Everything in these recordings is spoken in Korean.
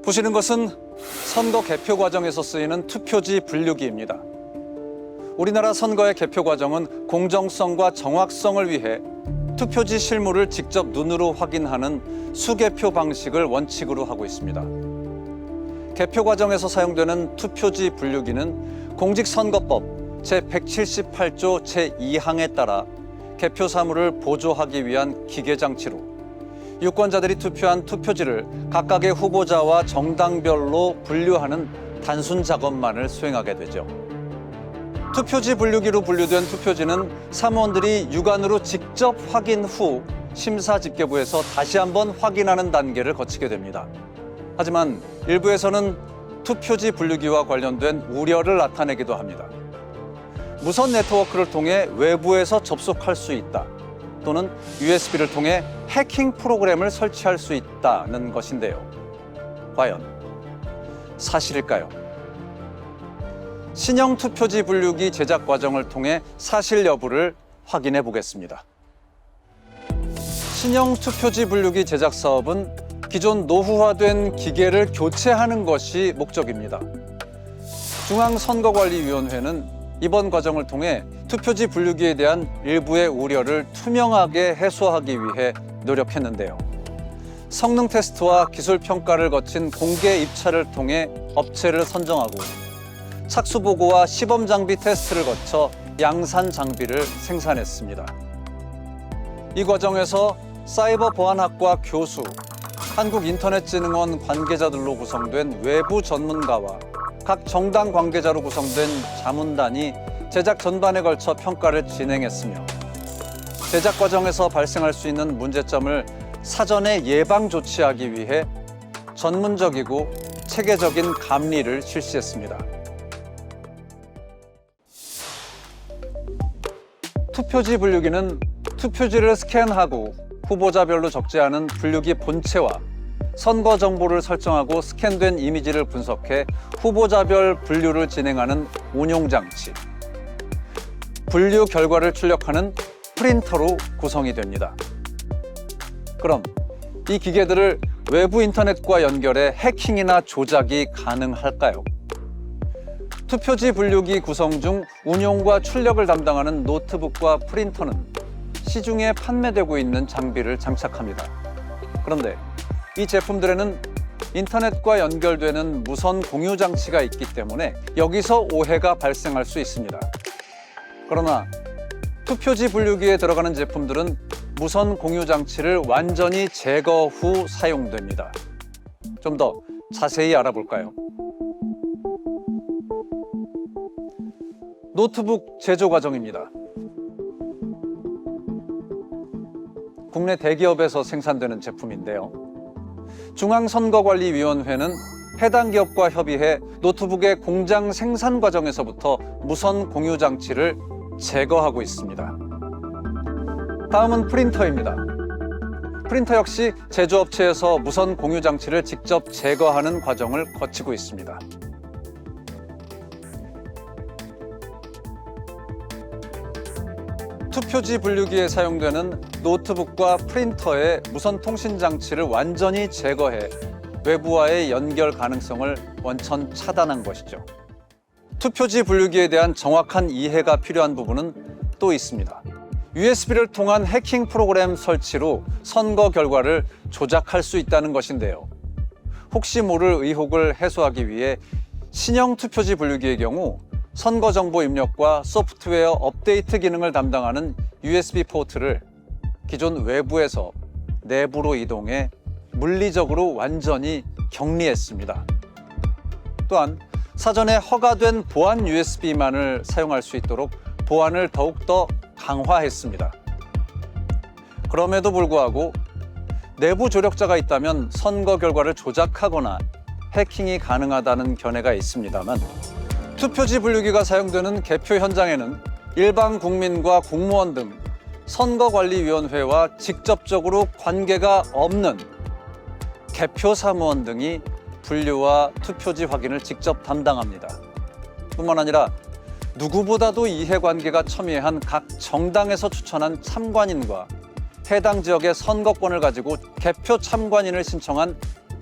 보시는 것은 선거 개표 과정에서 쓰이는 투표지 분류기입니다. 우리나라 선거의 개표 과정은 공정성과 정확성을 위해 투표지 실물을 직접 눈으로 확인하는 수개표 방식을 원칙으로 하고 있습니다. 개표 과정에서 사용되는 투표지 분류기는 공직선거법 제178조 제2항에 따라 개표 사물을 보조하기 위한 기계장치로 유권자들이 투표한 투표지를 각각의 후보자와 정당별로 분류하는 단순 작업만을 수행하게 되죠. 투표지 분류기로 분류된 투표지는 사무원들이 육안으로 직접 확인 후 심사집계부에서 다시 한번 확인하는 단계를 거치게 됩니다. 하지만 일부에서는 투표지 분류기와 관련된 우려를 나타내기도 합니다. 무선 네트워크를 통해 외부에서 접속할 수 있다. 또는 USB를 통해 해킹 프로그램을 설치할 수 있다는 것인데요. 과연 사실일까요? 신형 투표지 분류기 제작 과정을 통해 사실 여부를 확인해 보겠습니다. 신형 투표지 분류기 제작 사업은 기존 노후화된 기계를 교체하는 것이 목적입니다. 중앙선거관리위원회는 이번 과정을 통해 투표지 분류기에 대한 일부의 우려를 투명하게 해소하기 위해 노력했는데요. 성능 테스트와 기술 평가를 거친 공개 입찰을 통해 업체를 선정하고 착수 보고와 시범 장비 테스트를 거쳐 양산 장비를 생산했습니다. 이 과정에서 사이버 보안학과 교수, 한국인터넷진흥원 관계자들로 구성된 외부 전문가와 각 정당 관계자로 구성된 자문단이 제작 전반에 걸쳐 평가를 진행했으며 제작 과정에서 발생할 수 있는 문제점을 사전에 예방 조치하기 위해 전문적이고 체계적인 감리를 실시했습니다. 투표지 분류기는 투표지를 스캔하고 후보자별로 적재하는 분류기 본체와 선거 정보를 설정하고 스캔된 이미지를 분석해 후보자별 분류를 진행하는 운용장치, 분류 결과를 출력하는 프린터로 구성이 됩니다. 그럼 이 기계들을 외부 인터넷과 연결해 해킹이나 조작이 가능할까요? 투표지 분류기 구성 중 운용과 출력을 담당하는 노트북과 프린터는 시중에 판매되고 있는 장비를 장착합니다. 그런데 이 제품들에는 인터넷과 연결되는 무선 공유 장치가 있기 때문에 여기서 오해가 발생할 수 있습니다. 그러나 투표지 분류기에 들어가는 제품들은 무선 공유 장치를 완전히 제거 후 사용됩니다. 좀 더 자세히 알아볼까요? 노트북 제조 과정입니다. 국내 대기업에서 생산되는 제품인데요. 중앙선거관리위원회는 해당 기업과 협의해 노트북의 공장 생산 과정에서부터 무선 공유 장치를 제거하고 있습니다. 다음은 프린터입니다. 프린터 역시 제조업체에서 무선 공유 장치를 직접 제거하는 과정을 거치고 있습니다. 투표지 분류기에 사용되는 노트북과 프린터의 무선 통신 장치를 완전히 제거해 외부와의 연결 가능성을 원천 차단한 것이죠. 투표지 분류기에 대한 정확한 이해가 필요한 부분은 또 있습니다. USB를 통한 해킹 프로그램 설치로 선거 결과를 조작할 수 있다는 것인데요. 혹시 모를 의혹을 해소하기 위해 신형 투표지 분류기의 경우 선거 정보 입력과 소프트웨어 업데이트 기능을 담당하는 USB 포트를 기존 외부에서 내부로 이동해 물리적으로 완전히 격리했습니다. 또한 사전에 허가된 보안 USB만을 사용할 수 있도록 보안을 더욱더 강화했습니다. 그럼에도 불구하고 내부 조력자가 있다면 선거 결과를 조작하거나 해킹이 가능하다는 견해가 있습니다만 투표지 분류기가 사용되는 개표 현장에는 일반 국민과 공무원 등 선거관리위원회와 직접적으로 관계가 없는 개표 사무원 등이 분류와 투표지 확인을 직접 담당합니다. 뿐만 아니라 누구보다도 이해관계가 첨예한 각 정당에서 추천한 참관인과 해당 지역의 선거권을 가지고 개표 참관인을 신청한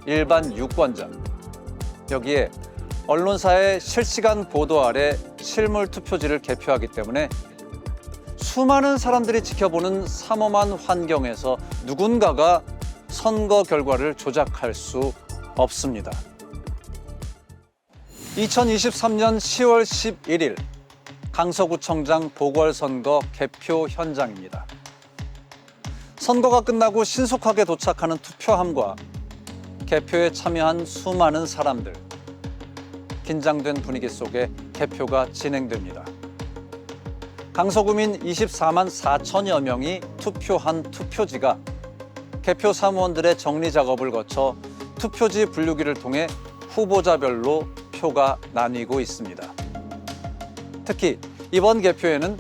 일반 유권자, 여기에 언론사의 실시간 보도 아래 실물 투표지를 개표하기 때문에 수많은 사람들이 지켜보는 삼엄한 환경에서 누군가가 선거 결과를 조작할 수 없습니다. 2023년 10월 11일 강서구청장 보궐선거 개표 현장입니다. 선거가 끝나고 신속하게 도착하는 투표함과 개표에 참여한 수많은 사람들. 긴장된 분위기 속에 개표가 진행됩니다. 강서구민 24만 4천여 명이 투표한 투표지가 개표 사무원들의 정리 작업을 거쳐 투표지 분류기를 통해 후보자별로 표가 나뉘고 있습니다. 특히 이번 개표에는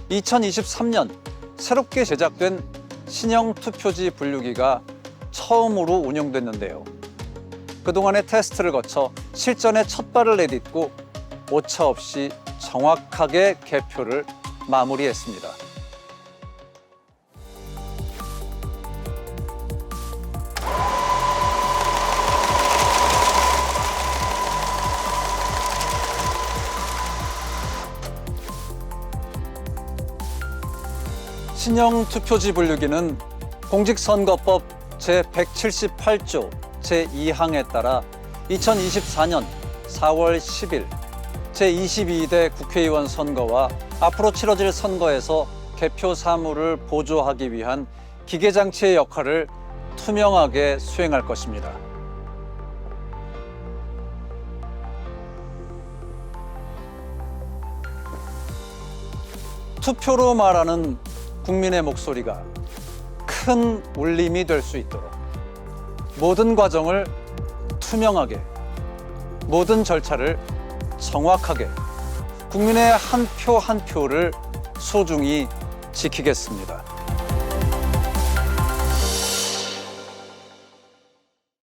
2023년 새롭게 제작된 신형 투표지 분류기가 처음으로 운영됐는데요. 그동안의 테스트를 거쳐 실전에 첫 발을 내딛고 오차 없이 정확하게 개표를 마무리했습니다. 신형 투표지 분류기는 공직선거법 제178조 제2항에 따라 2024년 4월 10일 제22대 국회의원 선거와 앞으로 치러질 선거에서 개표 사무를 보조하기 위한 기계장치의 역할을 투명하게 수행할 것입니다. 투표로 말하는 국민의 목소리가 큰 울림이 될 수 있도록 모든 과정을 투명하게, 모든 절차를 정확하게 국민의 한 표 한 표를 소중히 지키겠습니다.